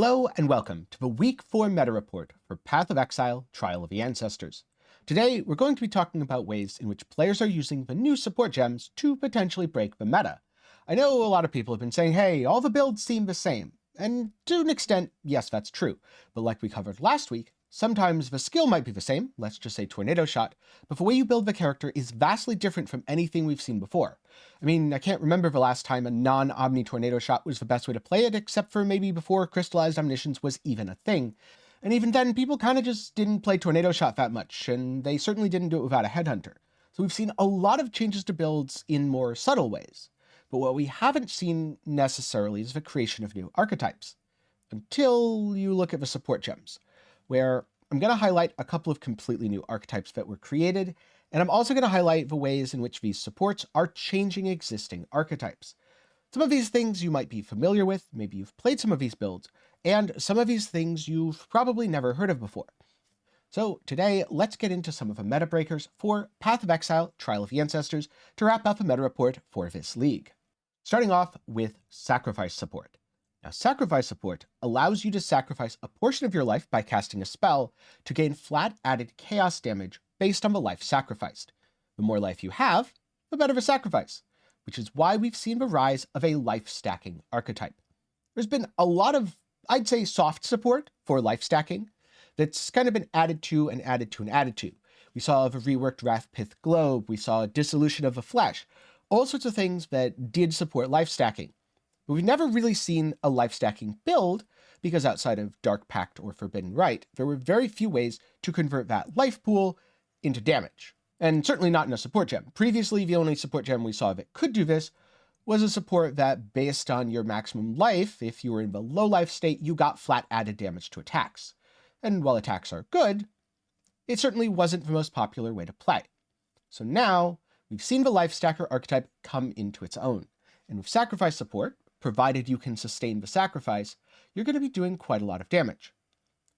Hello and welcome to the Week 4 Meta Report for Path of Exile Trial of the Ancestors. Today, we're going to be talking about ways in which players are using the new support gems to potentially break the meta. I know a lot of people have been saying, hey, all the builds seem the same. And to an extent, yes, that's true. But like we covered last week, sometimes the skill might be the same, let's just say Tornado Shot, but the way you build the character is vastly different from anything we've seen before. I mean, I can't remember the last time a non-Omni Tornado Shot was the best way to play it, except for maybe before Crystallized Omniscience was even a thing. And even then, people kind of just didn't play Tornado Shot that much, and they certainly didn't do it without a Headhunter. So we've seen a lot of changes to builds in more subtle ways. But what we haven't seen necessarily is the creation of new archetypes. Until you look at the support gems, where I'm going to highlight a couple of completely new archetypes that were created, and I'm also going to highlight the ways in which these supports are changing existing archetypes. Some of these things you might be familiar with, maybe you've played some of these builds, and some of these things you've probably never heard of before. So today, let's get into some of the meta breakers for Path of Exile Trial of the Ancestors to wrap up a meta report for this league. Starting off with Sacrifice Support. Now, Sacrifice Support allows you to sacrifice a portion of your life by casting a spell to gain flat added chaos damage based on the life sacrificed. The more life you have, the better the sacrifice, which is why we've seen the rise of a life stacking archetype. There's been a lot of, I'd say, soft support for life stacking that's kind of been added to and added to and added to. We saw the reworked Wrathpith Globe, we saw Dissolution of the Flesh, all sorts of things that did support life stacking. But we've never really seen a life stacking build because outside of Dark Pact or Forbidden Rite, there were very few ways to convert that life pool into damage. And certainly not in a support gem. Previously, the only support gem we saw that could do this was a support that based on your maximum life, if you were in the low life state, you got flat added damage to attacks. And while attacks are good, it certainly wasn't the most popular way to play. So now, we've seen the life stacker archetype come into its own. And with sacrifice support, provided you can sustain the sacrifice, you're going to be doing quite a lot of damage.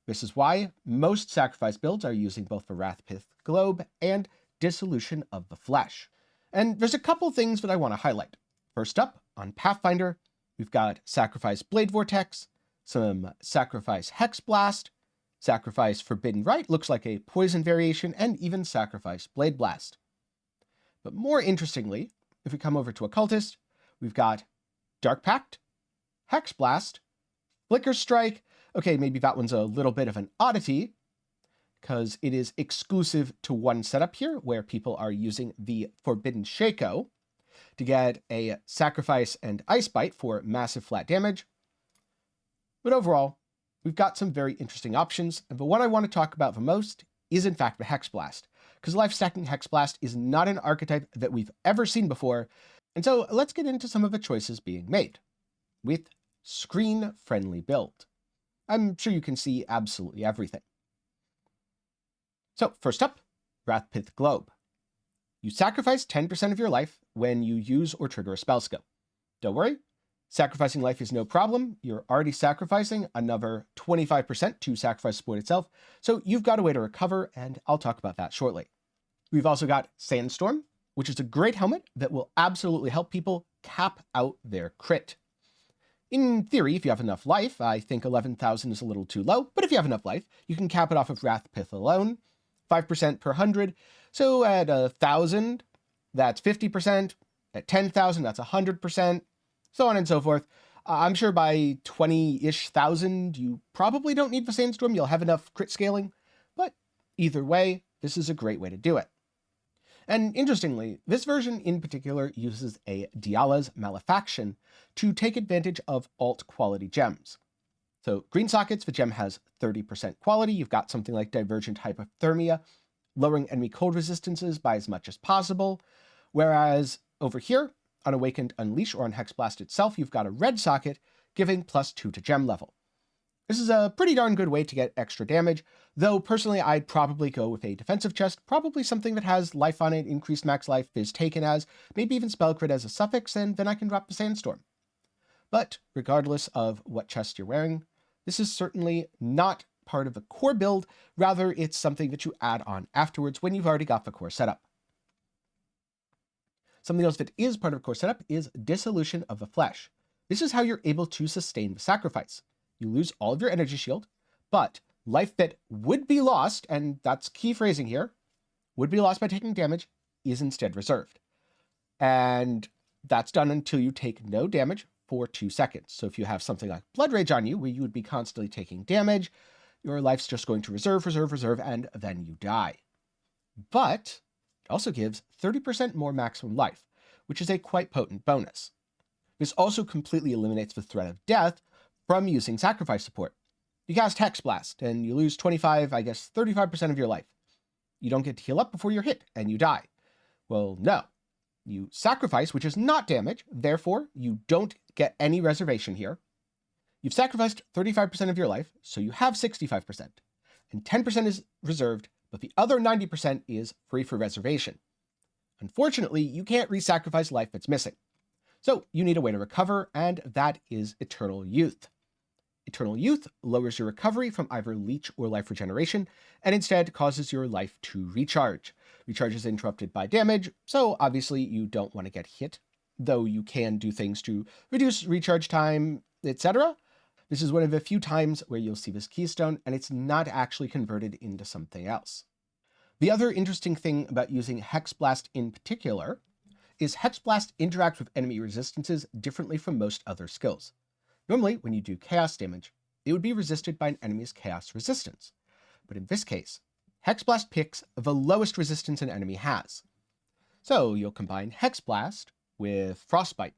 This is why most sacrifice builds are using both the Wrathpith Globe and Dissolution of the Flesh. And there's a couple things that I want to highlight. First up, on Pathfinder, we've got Sacrifice Blade Vortex, some Sacrifice Hex Blast, Sacrifice Forbidden Rite, looks like a poison variation, and even Sacrifice Blade Blast. But more interestingly, if we come over to Occultist, we've got Dark Pact, Hex Blast, Flicker Strike. Okay, maybe that one's a little bit of an oddity, because it is exclusive to one setup here, where people are using the Forbidden Shaco to get a Sacrifice and Ice Bite for massive flat damage. But overall, we've got some very interesting options, and the one I want to talk about the most is in fact the Hex Blast, because life stacking Hex Blast is not an archetype that we've ever seen before, and so let's get into some of the choices being made with screen-friendly build. I'm sure you can see absolutely everything. So first up, Wrathpith Globe. You sacrifice 10% of your life when you use or trigger a spell skill. Don't worry, sacrificing life is no problem. You're already sacrificing another 25% to sacrifice support itself, so you've got a way to recover, and I'll talk about that shortly. We've also got Sandstorm, which is a great helmet that will absolutely help people cap out their crit. In theory, if you have enough life, I think 11,000 is a little too low, but if you have enough life, you can cap it off of Wrathpith alone, 5% per 100. So at 1,000, that's 50%. At 10,000, that's 100%, so on and so forth. I'm sure by 20-ish thousand, you probably don't need the Sandstorm. You'll have enough crit scaling, but either way, this is a great way to do it. And interestingly, this version in particular uses a Diala's Malefaction to take advantage of alt quality gems. So green sockets, the gem has 30% quality. You've got something like Divergent Hypothermia, lowering enemy cold resistances by as much as possible. Whereas over here, on Awakened Unleash or on Hexblast itself, you've got a red socket giving +2 to gem level. This is a pretty darn good way to get extra damage, though personally I'd probably go with a defensive chest, probably something that has life on it, increased max life is taken as, maybe even spell crit as a suffix, and then I can drop the Sandstorm. But regardless of what chest you're wearing, this is certainly not part of the core build, rather it's something that you add on afterwards when you've already got the core setup. Something else that is part of core setup is Dissolution of the Flesh. This is how you're able to sustain the sacrifice. you lose all of your energy shield, but life that would be lost, and that's key phrasing here, would be lost by taking damage, is instead reserved. And that's done until you take no damage for 2 seconds. So if you have something like Blood Rage on you, where you would be constantly taking damage, your life's just going to reserve, and then you die. But it also gives 30% more maximum life, which is a quite potent bonus. This also completely eliminates the threat of death from using Sacrifice Support. You cast Hex Blast, and you lose 35% of your life. You don't get to heal up before you're hit, and you die. Well, no. You sacrifice, which is not damage, therefore you don't get any reservation here. You've sacrificed 35% of your life, so you have 65%. And 10% is reserved, but the other 90% is free for reservation. Unfortunately, you can't re-sacrifice life that's missing. So you need a way to recover, and that is Eternal Youth. Eternal Youth lowers your recovery from either leech or life regeneration, and instead causes your life to recharge. Recharge is interrupted by damage, so obviously you don't want to get hit, though you can do things to reduce recharge time, etc. This is one of the few times where you'll see this keystone, and it's not actually converted into something else. The other interesting thing about using Hex Blast in particular is Hex Blast interacts with enemy resistances differently from most other skills. Normally, when you do chaos damage, it would be resisted by an enemy's chaos resistance. But in this case, Hex Blast picks the lowest resistance an enemy has. So you'll combine Hex Blast with Frostbite,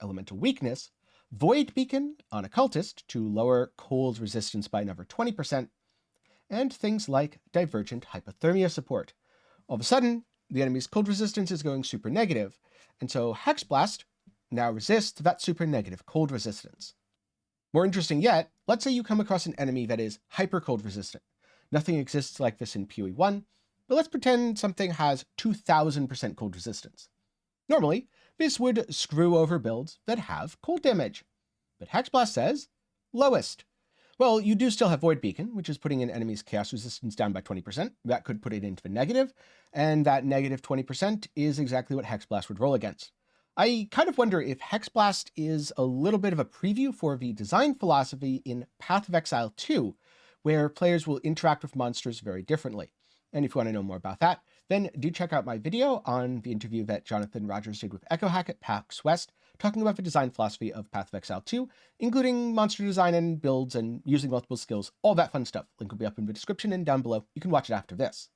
Elemental Weakness, Void Beacon on a Cultist to lower cold resistance by another 20%, and things like Divergent Hypothermia Support. All of a sudden, the enemy's cold resistance is going super negative, and so Hex Blast now resists that super negative cold resistance. More interesting yet, let's say you come across an enemy that is hyper cold resistant. Nothing exists like this in PoE 1, but let's pretend something has 2000% cold resistance. Normally, this would screw over builds that have cold damage. But Hex Blast says, lowest. Well, you do still have Void Beacon, which is putting an enemy's chaos resistance down by 20%. That could put it into the negative, and that negative 20% is exactly what Hex Blast would roll against. I kind of wonder if Hex Blast is a little bit of a preview for the design philosophy in Path of Exile 2, where players will interact with monsters very differently. And if you want to know more about that, then do check out my video on the interview that Jonathan Rogers did with EchoHack at PAX West, talking about the design philosophy of Path of Exile 2, including monster design and builds and using multiple skills, all that fun stuff. Link will be up in the description and down below. You can watch it after this.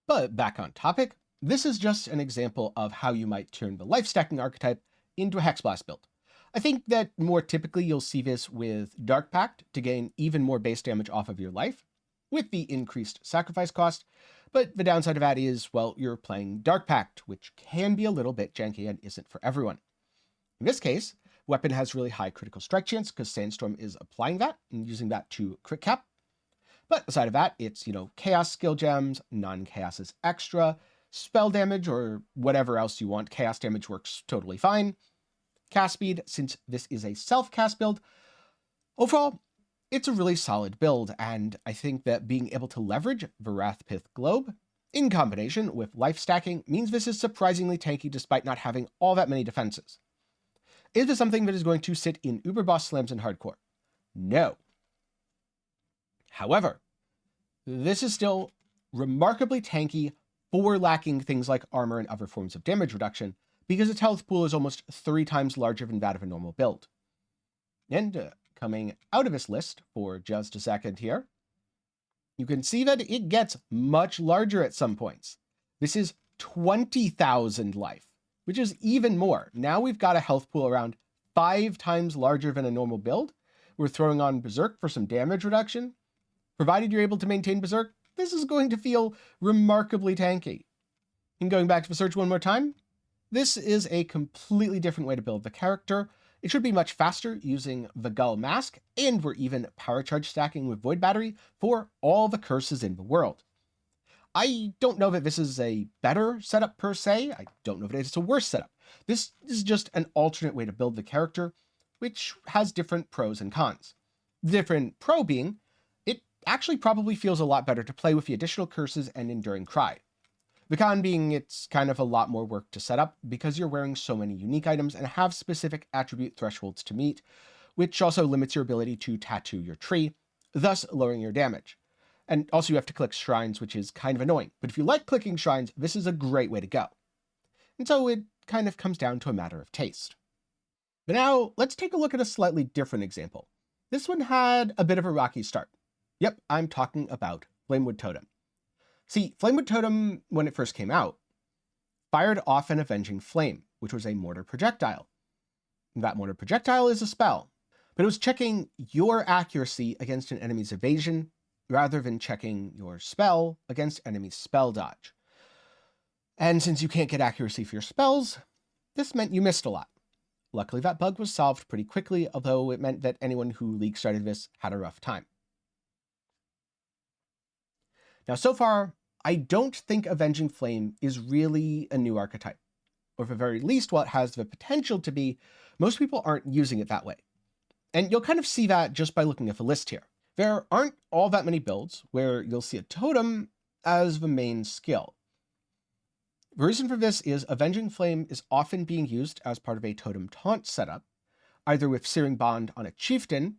But back on topic, this is just an example of how you might turn the life stacking archetype into a Hex Blast build. I think that more typically you'll see this with Dark Pact to gain even more base damage off of your life, with the increased sacrifice cost, but the downside of that is, well, you're playing Dark Pact, which can be a little bit janky and isn't for everyone. In this case, weapon has really high critical strike chance because Sandstorm is applying that and using that to crit cap. But aside of that, it's, chaos skill gems, non-chaos is extra, spell damage or whatever else you want. Chaos damage works totally fine. Cast speed, since this is a self-cast build. Overall, it's a really solid build, and I think that being able to leverage the Wrathpith Globe in combination with life stacking means this is surprisingly tanky despite not having all that many defenses. Is this something that is going to sit in Uber Boss Slams in hardcore? No. However, this is still remarkably tanky for lacking things like armor and other forms of damage reduction, because its health pool is almost 3 times larger than that of a normal build. And coming out of this list for just a second here, you can see that it gets much larger at some points. This is 20,000 life, which is even more. Now we've got a health pool around 5 times larger than a normal build. We're throwing on Berserk for some damage reduction. Provided you're able to maintain Berserk, this is going to feel remarkably tanky. And going back to the search one more time, this is a completely different way to build the character. It should be much faster using the Gull Mask, and we're even power charge stacking with Void Battery for all the curses in the world. I don't know that this is a better setup per se. I don't know if it's a worse setup. This is just an alternate way to build the character, which has different pros and cons. The different pro being, it actually probably feels a lot better to play with the additional curses and Enduring Cry. The con being it's kind of a lot more work to set up because you're wearing so many unique items and have specific attribute thresholds to meet, which also limits your ability to tattoo your tree, thus lowering your damage. And also you have to click shrines, which is kind of annoying. But if you like clicking shrines, this is a great way to go. And so it kind of comes down to a matter of taste. But now let's take a look at a slightly different example. This one had a bit of a rocky start. Yep, I'm talking about Flamewood Totem. See, Flamewood Totem, when it first came out, fired off an Avenging Flame, which was a mortar projectile. That mortar projectile is a spell, but it was checking your accuracy against an enemy's evasion rather than checking your spell against enemy's spell dodge. And since you can't get accuracy for your spells, this meant you missed a lot. Luckily, that bug was solved pretty quickly, although it meant that anyone who league started this had a rough time. Now, so far, I don't think Avenging Flame is really a new archetype, or at the very least, while it has the potential to be, most people aren't using it that way. And you'll kind of see that just by looking at the list here. There aren't all that many builds where you'll see a totem as the main skill. The reason for this is Avenging Flame is often being used as part of a totem taunt setup, either with Searing Bond on a chieftain,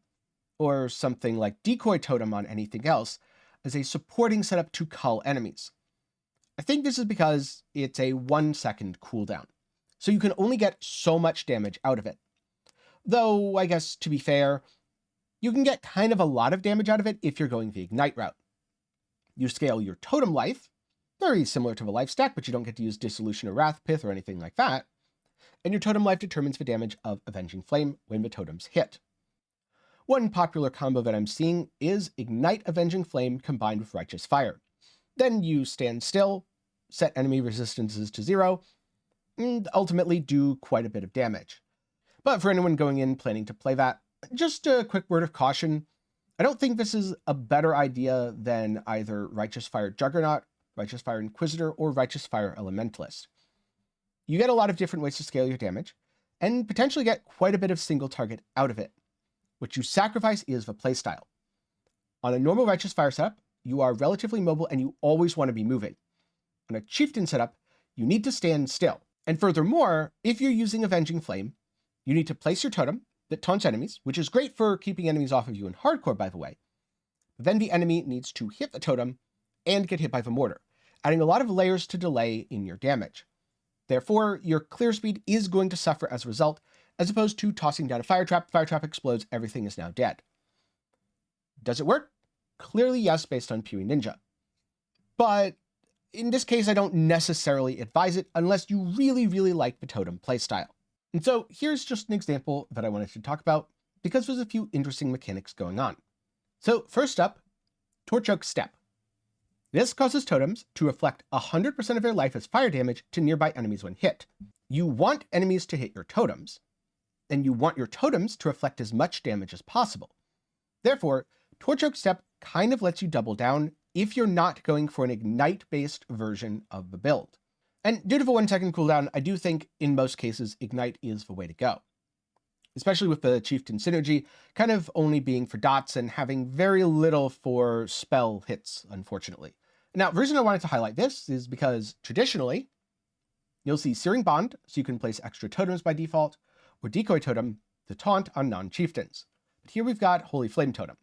or something like Decoy Totem on anything else, as a supporting setup to cull enemies. I think this is because it's a 1-second cooldown, so you can only get so much damage out of it. Though, I guess, to be fair, you can get kind of a lot of damage out of it if you're going the Ignite route. You scale your totem life, very similar to the life stack, but you don't get to use Dissolution or Wrath Pith or anything like that, and your totem life determines the damage of Avenging Flame when the totems hit. One popular combo that I'm seeing is Ignite Avenging Flame combined with Righteous Fire. Then you stand still, set enemy resistances to 0, and ultimately do quite a bit of damage. But for anyone going in planning to play that, just a quick word of caution. I don't think this is a better idea than either Righteous Fire Juggernaut, Righteous Fire Inquisitor, or Righteous Fire Elementalist. You get a lot of different ways to scale your damage, and potentially get quite a bit of single target out of it. What you sacrifice is the playstyle. On a normal Righteous Fire setup, you are relatively mobile and you always want to be moving. On a Chieftain setup, you need to stand still. And furthermore, if you're using Avenging Flame, you need to place your totem that taunts enemies, which is great for keeping enemies off of you in hardcore, by the way. But then the enemy needs to hit the totem and get hit by the mortar, adding a lot of layers to delay in your damage. Therefore, your clear speed is going to suffer as a result, as opposed to tossing down a fire trap explodes, everything is now dead. Does it work? Clearly yes, based on PoE Ninja. But in this case, I don't necessarily advise it unless you really, really like the totem playstyle. And so here's just an example that I wanted to talk about, because there's a few interesting mechanics going on. So first up, Torch Oak Step. This causes totems to reflect 100% of their life as fire damage to nearby enemies when hit. You want enemies to hit your totems, and you want your totems to reflect as much damage as possible. Therefore, Torch Oak Step kind of lets you double down if you're not going for an Ignite-based version of the build. And due to the 1-second cooldown, I do think in most cases Ignite is the way to go. Especially with the Chieftain synergy kind of only being for dots and having very little for spell hits, unfortunately. Now, the reason I wanted to highlight this is because traditionally, you'll see Searing Bond, so you can place extra totems by default, or Decoy Totem to taunt on non-chieftains. But here we've got Holy Flame Totem,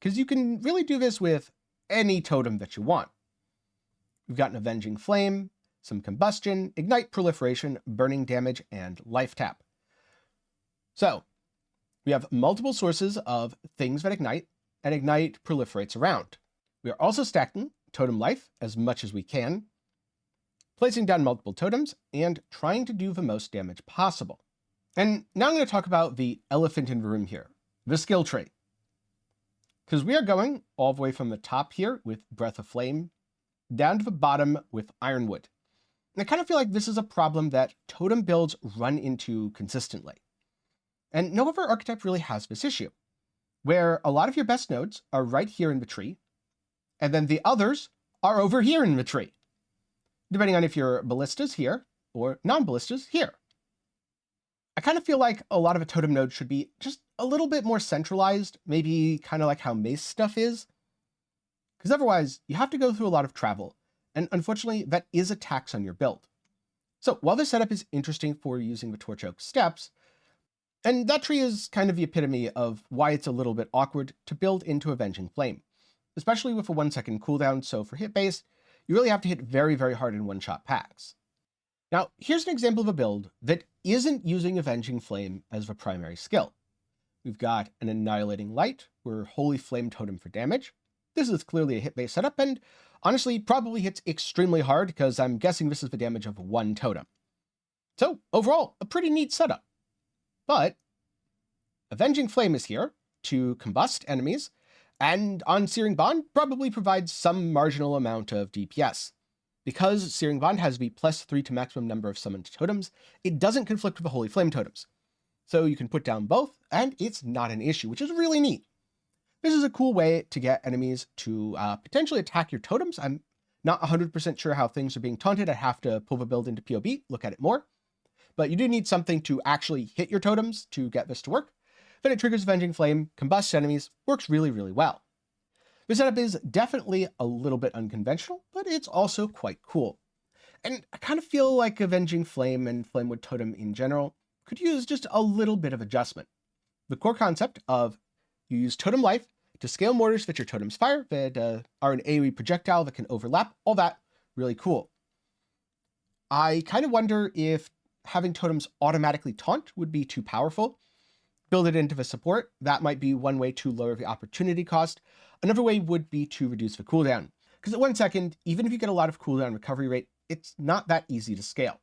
because you can really do this with any totem that you want. We've got an Avenging Flame, some Combustion, Ignite Proliferation, Burning Damage, and Life Tap. So, we have multiple sources of things that ignite, and Ignite proliferates around. We are also stacking Totem Life as much as we can, placing down multiple totems, and trying to do the most damage possible. And now I'm going to talk about the elephant in the room here, the skill tree. Because we are going all the way from the top here with Breath of Flame, down to the bottom with Ironwood. And I kind of feel like this is a problem that totem builds run into consistently. And no other archetype really has this issue, where a lot of your best nodes are right here in the tree, and then the others are over here in the tree, depending on if your ballistas here or non-ballistas here. I kind of feel like a lot of a totem node should be just a little bit more centralized, maybe kind of like how Mace stuff is, because otherwise you have to go through a lot of travel, and unfortunately that is a tax on your build. So while this setup is interesting for using the Torch Oak steps, And that tree is kind of the epitome of why it's a little bit awkward to build into Avenging Flame, especially with a 1-second cooldown, so for hit base, you really have to hit very, very hard in one-shot packs. Now, here's an example of a build that isn't using Avenging Flame as the primary skill. We've got an Annihilating Light, we're Holy Flame Totem for damage. This is clearly a hit-based setup, and honestly, probably hits extremely hard, because I'm guessing this is the damage of one totem. So, overall, a pretty neat setup. But Avenging Flame is here to combust enemies, and on Searing Bond probably provides some marginal amount of DPS. Because Searing Bond has the +3 to maximum number of summoned totems, it doesn't conflict with the Holy Flame totems. So you can put down both, and it's not an issue, which is really neat. This is a cool way to get enemies to potentially attack your totems. I'm not 100% sure how things are being taunted. I have to pull the build into PoE, look at it more. But you do need something to actually hit your totems to get this to work. Then it triggers Avenging Flame, combusts enemies, works really, really well. The setup is definitely a little bit unconventional, but it's also quite cool. And I kind of feel like Avenging Flame and Flamewood Totem in general could use just a little bit of adjustment. The core concept of you use Totem Life to scale mortars that your totems fire, that are an AoE projectile that can overlap, all that, really cool. I kind of wonder if having totems automatically taunt would be too powerful. Build it into the support. That might be one way to lower the opportunity cost. Another way would be to reduce the cooldown. Because at 1 second, even if you get a lot of cooldown recovery rate, it's not that easy to scale.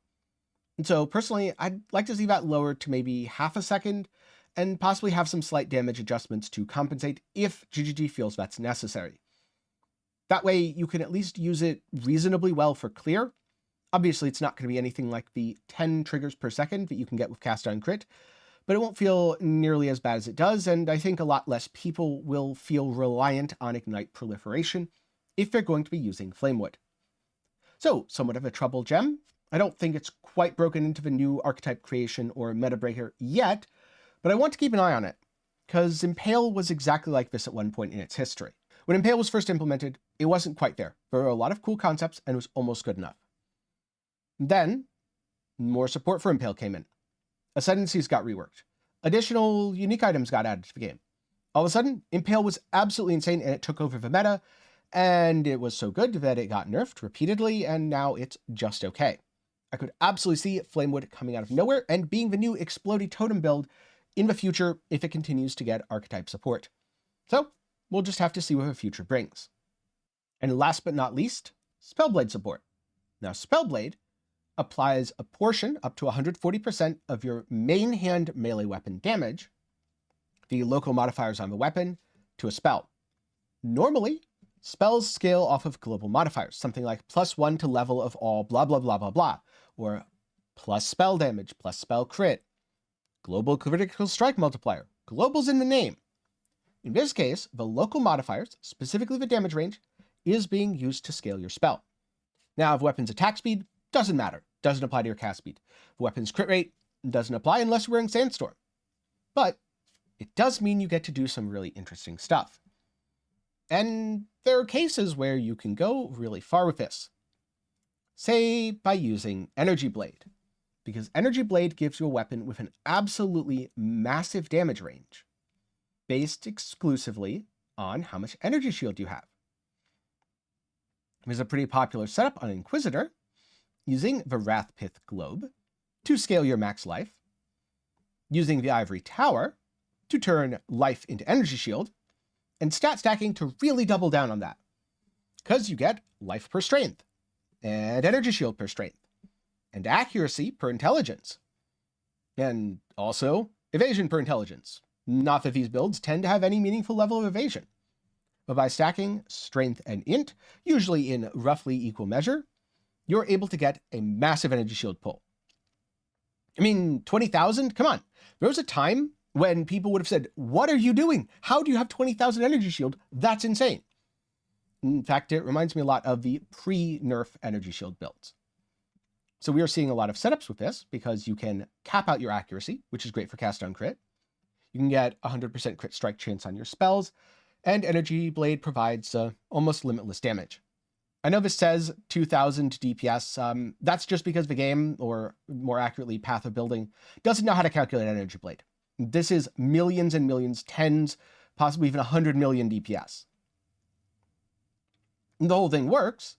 And so personally, I'd like to see that lowered to maybe half a second, and possibly have some slight damage adjustments to compensate if GGG feels that's necessary. That way you can at least use it reasonably well for clear. Obviously, it's not going to be anything like the 10 triggers per second that you can get with Cast on Crit, but it won't feel nearly as bad as it does, and I think a lot less people will feel reliant on Ignite proliferation if they're going to be using Flamewood. So, somewhat of a trouble gem. I don't think it's quite broken into the new archetype creation or meta breaker yet, but I want to keep an eye on it, because Impale was exactly like this at one point in its history. When Impale was first implemented, it wasn't quite there. There were a lot of cool concepts, and it was almost good enough. Then, more support for Impale came in. Ascendancies got reworked. Additional unique items got added to the game. All of a sudden, Impale was absolutely insane, and it took over the meta, and it was so good that it got nerfed repeatedly, and now it's just okay. I could absolutely see Flamewood coming out of nowhere and being the new Explodey Totem build in the future if it continues to get archetype support. So, we'll just have to see what the future brings. And last but not least, Spellblade support. Now, Spellblade applies a portion up to 140% of your main hand melee weapon damage, the local modifiers on the weapon, to a spell. Normally, spells scale off of global modifiers, something like +1 to level of all blah blah blah blah blah, or plus spell damage, plus spell crit, global critical strike multiplier. Global's in the name. In this case, the local modifiers, specifically the damage range, is being used to scale your spell. Now, the weapon's attack speed doesn't matter, doesn't apply to your cast speed. The weapon's crit rate doesn't apply unless you're wearing Sandstorm. But it does mean you get to do some really interesting stuff. And there are cases where you can go really far with this. Say by using Energy Blade, because Energy Blade gives you a weapon with an absolutely massive damage range, based exclusively on how much energy shield you have. There's a pretty popular setup on Inquisitor, using the Wrathpith Globe to scale your max life, using the Ivory Tower to turn life into energy shield, and stat stacking to really double down on that, because you get life per strength, and energy shield per strength, and accuracy per intelligence, and also evasion per intelligence. Not that these builds tend to have any meaningful level of evasion, but by stacking strength and int, usually in roughly equal measure, you're able to get a massive energy shield pull. I mean, 20,000? Come on. There was a time when people would have said, what are you doing? How do you have 20,000 energy shield? That's insane. In fact, it reminds me a lot of the pre-nerf energy shield builds. So we are seeing a lot of setups with this because you can cap out your accuracy, which is great for cast on crit. You can get 100% crit strike chance on your spells, and Energy Blade provides almost limitless damage. I know this says 2000 DPS. That's just because the game, or more accurately, Path of Building, doesn't know how to calculate Energy Blade. This is millions and millions, tens, possibly even 100 million DPS. And the whole thing works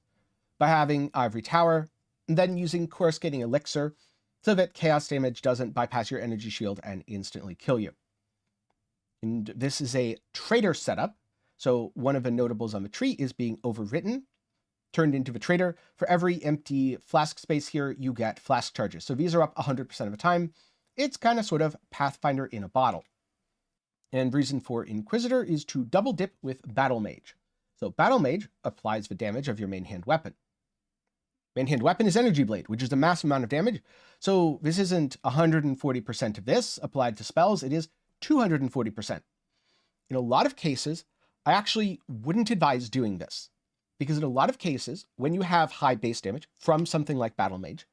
by having Ivory Tower, and then using Coruscating Elixir so that chaos damage doesn't bypass your energy shield and instantly kill you. And this is a trader setup, so one of the notables on the tree is being overwritten, turned into the trader. For every empty flask space here, you get flask charges. So these are up 100% of the time. It's kind of sort of Pathfinder in a bottle. And reason for Inquisitor is to double dip with Battle Mage. So Battle Mage applies the damage of your main hand weapon. Main hand weapon is Energy Blade, which is a massive amount of damage. So this isn't 140% of this applied to spells, it is 240%. In a lot of cases, I actually wouldn't advise doing this, because in a lot of cases, when you have high base damage from something like Battle Mage,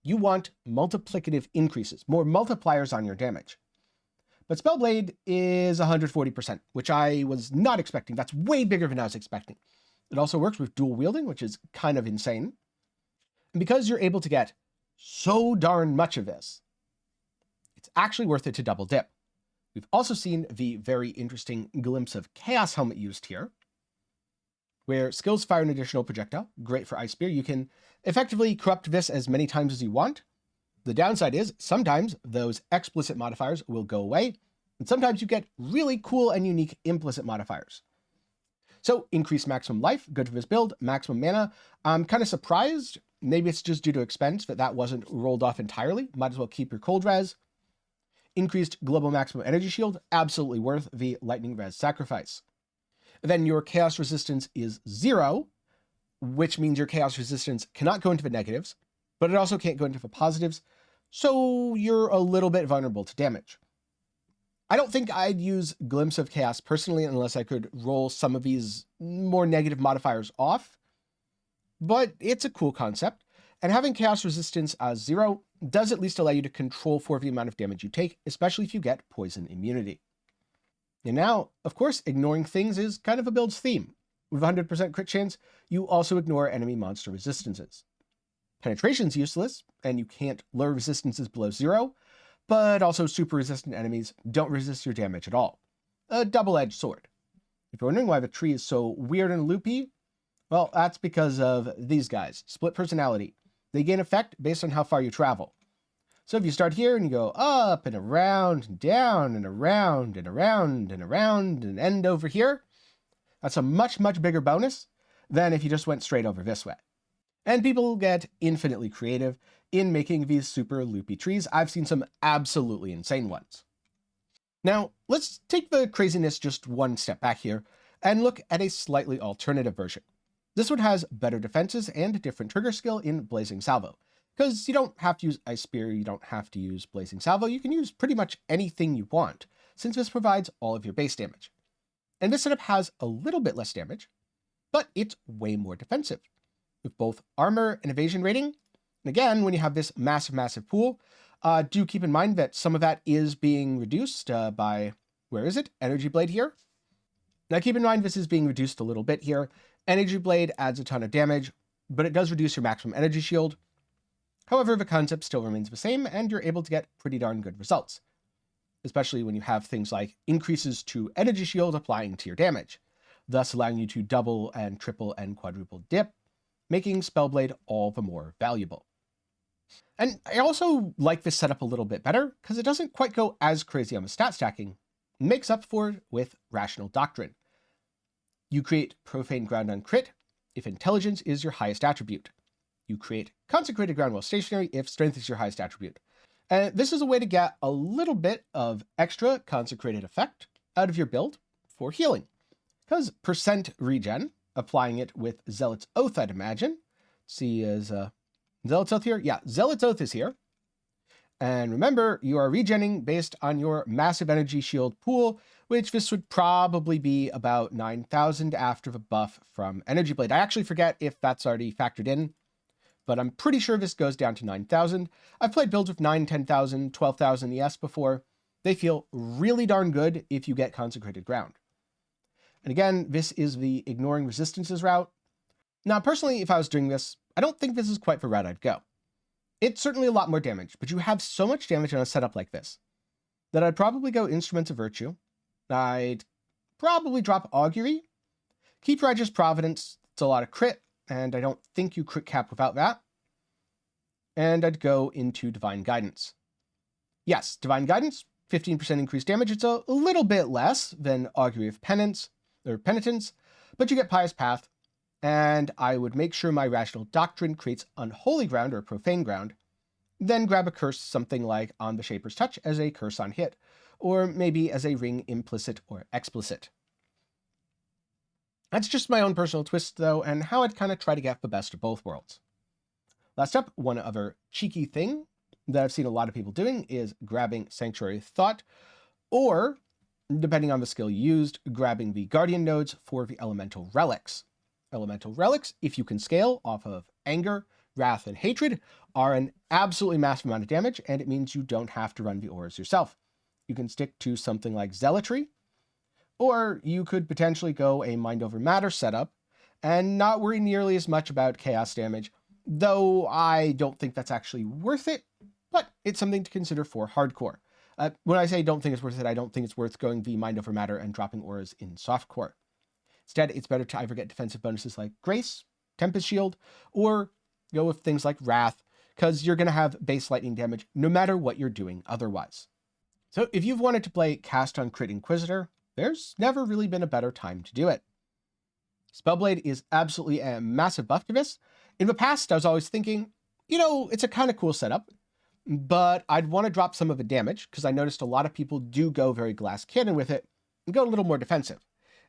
you want multiplicative increases, more multipliers on your damage. But Spellblade is 140%, which I was not expecting. That's way bigger than I was expecting. It also works with dual wielding, which is kind of insane. And because you're able to get so darn much of this, it's actually worth it to double dip. We've also seen the very interesting glimpse of Chaos Helmet used here, where skills fire an additional projectile, great for Ice Spear. You can effectively corrupt this as many times as you want. The downside is sometimes those explicit modifiers will go away, and sometimes you get really cool and unique implicit modifiers. So increased maximum life, good for this build, maximum mana. I'm kind of surprised, maybe it's just due to expense, that wasn't rolled off entirely. Might as well keep your cold res. Increased global maximum energy shield, absolutely worth the lightning res sacrifice. Then your chaos resistance is 0, which means your chaos resistance cannot go into the negatives, but it also can't go into the positives, so you're a little bit vulnerable to damage. I don't think I'd use Glimpse of Chaos personally unless I could roll some of these more negative modifiers off, but it's a cool concept, and having chaos resistance as 0 does at least allow you to control for the amount of damage you take, especially if you get poison immunity. And now, of course, ignoring things is kind of a build's theme. With 100% crit chance, you also ignore enemy monster resistances. Penetration's useless, and you can't lower resistances below 0, but also super resistant enemies don't resist your damage at all. A double-edged sword. If you're wondering why the tree is so weird and loopy, well, that's because of these guys. Split personality. They gain effect based on how far you travel. So if you start here and you go up and around and down and around and around and around and end over here, that's a much, much bigger bonus than if you just went straight over this way. And people get infinitely creative in making these super loopy trees. I've seen some absolutely insane ones. Now, let's take the craziness just one step back here and look at a slightly alternative version. This one has better defenses and a different trigger skill in Blazing Salvo, because you don't have to use Ice Spear, you don't have to use Blazing Salvo, you can use pretty much anything you want, since this provides all of your base damage. And this setup has a little bit less damage, but it's way more defensive, with both armor and evasion rating. And again, when you have this massive, massive pool, do keep in mind that some of that is being reduced by, where is it? Energy Blade here. Now keep in mind this is being reduced a little bit here. Energy Blade adds a ton of damage, but it does reduce your maximum energy shield. However, the concept still remains the same, and you're able to get pretty darn good results, especially when you have things like increases to energy shield applying to your damage, thus allowing you to double and triple and quadruple dip, making Spellblade all the more valuable. And I also like this setup a little bit better because it doesn't quite go as crazy on the stat stacking. It makes up for it with Rational Doctrine. You create Profane Ground on crit if Intelligence is your highest attribute. You create Consecrated Ground while stationary if Strength is your highest attribute. And this is a way to get a little bit of extra consecrated effect out of your build for healing. Because percent regen, applying it with Zealot's Oath, I'd imagine. See, is Zealot's Oath here? Yeah, Zealot's Oath is here. And remember, you are regenning based on your massive energy shield pool, which this would probably be about 9,000 after the buff from Energy Blade. I actually forget if that's already factored in, but I'm pretty sure this goes down to 9,000. I've played builds with 9, 10,000, 12,000 ES before. They feel really darn good if you get Consecrated Ground. And again, this is the ignoring resistances route. Now, personally, if I was doing this, I don't think this is quite the route I'd go. It's certainly a lot more damage, but you have so much damage on a setup like this then I'd probably go Instruments of Virtue. I'd probably drop Augury. Keep Righteous Providence. It's a lot of crit, and I don't think you crit cap without that. And I'd go into Divine Guidance. Yes, Divine Guidance, 15% increased damage. It's a little bit less than Augury of Penitence, but you get Pious Path, and I would make sure my Rational Doctrine creates Unholy Ground or Profane Ground, then grab a curse, something like On the Shaper's Touch, as a curse on hit, or maybe as a ring implicit or explicit. That's just my own personal twist, though, and how I'd kind of try to get the best of both worlds. Last up, one other cheeky thing that I've seen a lot of people doing is grabbing Sanctuary Thought, or, depending on the skill used, grabbing the Guardian nodes for the Elemental Relics. Elemental Relics, if you can scale off of Anger, Wrath, and Hatred, are an absolutely massive amount of damage, and it means you don't have to run the auras yourself. You can stick to something like Zealotry, or you could potentially go a Mind Over Matter setup and not worry nearly as much about chaos damage, though I don't think that's actually worth it, but it's something to consider for hardcore. When I say don't think it's worth it, I don't think it's worth going the Mind Over Matter and dropping auras in softcore. Instead, it's better to either get defensive bonuses like Grace, Tempest Shield, or go with things like Wrath, because you're going to have base lightning damage no matter what you're doing otherwise. So if you've wanted to play Cast on Crit Inquisitor, there's never really been a better time to do it. Spellblade is absolutely a massive buff to this. In the past, I was always thinking, it's a kind of cool setup, but I'd want to drop some of the damage because I noticed a lot of people do go very glass cannon with it and go a little more defensive.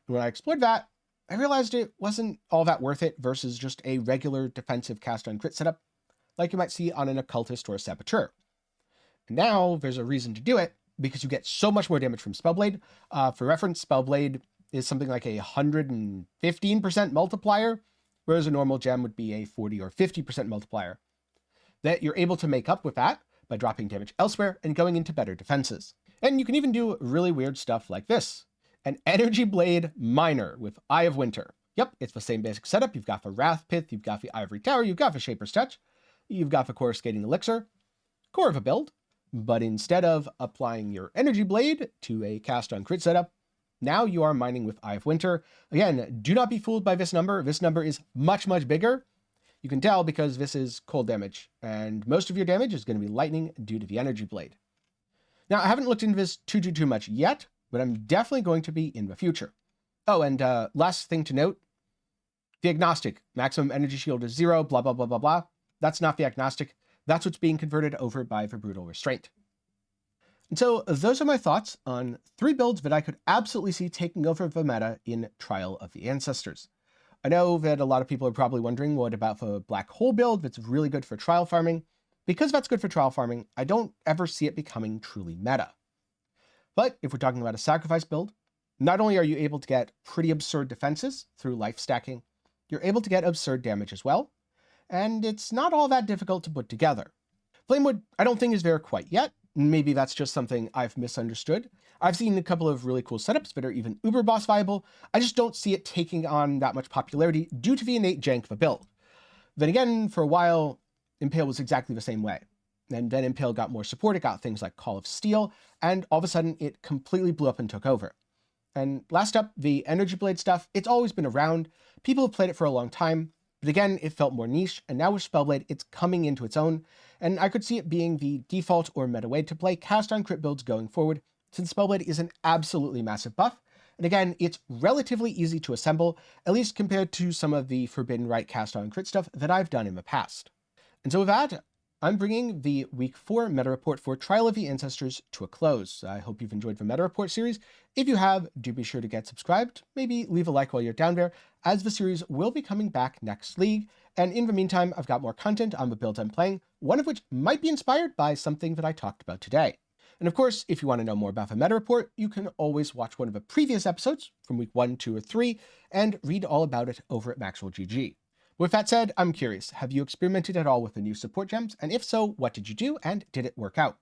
And when I explored that, I realized it wasn't all that worth it versus just a regular defensive cast on crit setup like you might see on an occultist or a saboteur. And now there's a reason to do it because you get so much more damage from Spellblade. For reference, Spellblade is something like a 115% multiplier, whereas a normal gem would be a 40 or 50% multiplier. That you're able to make up with that by dropping damage elsewhere and going into better defenses. And you can even do really weird stuff like this. An Energy Blade Miner with Eye of Winter. Yep, it's the same basic setup. You've got the Wrath Pith, you've got the Ivory Tower, you've got the Shaper's Touch, you've got the Coruscating Elixir, core of a build, but instead of applying your Energy Blade to a cast on crit setup, now you are mining with Eye of Winter. Again, do not be fooled by this number. This number is much, much bigger. You can tell because this is cold damage, and most of your damage is going to be lightning due to the Energy Blade. Now, I haven't looked into this too much yet, but I'm definitely going to be in the future. Oh, and last thing to note, the Agnostic, maximum energy shield is 0, blah, blah, blah, blah, blah. That's not the Agnostic. That's what's being converted over by the Brutal Restraint. And so those are my thoughts on 3 builds that I could absolutely see taking over the meta in Trial of the Ancestors. I know that a lot of people are probably wondering what about the Black Hole build that's really good for trial farming. Because that's good for trial farming, I don't ever see it becoming truly meta. But if we're talking about a sacrifice build, not only are you able to get pretty absurd defenses through life stacking, you're able to get absurd damage as well, and it's not all that difficult to put together. Flamewood, I don't think is there quite yet. Maybe that's just something I've misunderstood. I've seen a couple of really cool setups that are even uber boss viable. I just don't see it taking on that much popularity due to the innate jank of the build. Then again, for a while, Impale was exactly the same way. And then Impale got more support, it got things like Call of Steel, and all of a sudden it completely blew up and took over. And last up, the Energy Blade stuff, it's always been around. People have played it for a long time, but again, it felt more niche, and now with Spellblade, it's coming into its own, and I could see it being the default or meta way to play cast on crit builds going forward, since Spellblade is an absolutely massive buff, and again, it's relatively easy to assemble, at least compared to some of the Forbidden Rite cast on crit stuff that I've done in the past. And so with that, I'm bringing the Week 4 meta report for Trial of the Ancestors to a close. I hope you've enjoyed the meta report series. If you have, do be sure to get subscribed. Maybe leave a like while you're down there, as the series will be coming back next league. And in the meantime, I've got more content on the builds I'm playing, one of which might be inspired by something that I talked about today. And of course, if you want to know more about the meta report, you can always watch one of the previous episodes from week 1, 2, or 3, and read all about it over at Maxwell GG. With that said, I'm curious, have you experimented at all with the new support gems? And if so, what did you do and did it work out?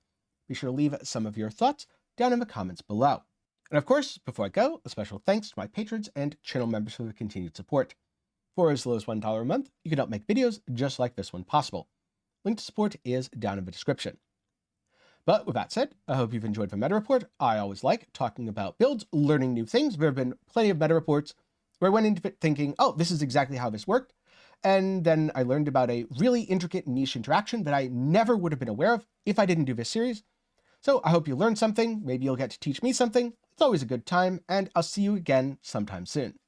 Be sure to leave some of your thoughts down in the comments below. And of course, before I go, a special thanks to my patrons and channel members for the continued support. For as low as $1 a month, you can help make videos just like this one possible. Link to support is down in the description. But with that said, I hope you've enjoyed the meta report. I always like talking about builds, learning new things. There have been plenty of meta reports where I went into it thinking, oh, this is exactly how this worked. And then I learned about a really intricate niche interaction that I never would have been aware of if I didn't do this series. So I hope you learned something. Maybe you'll get to teach me something. It's always a good time, and I'll see you again sometime soon.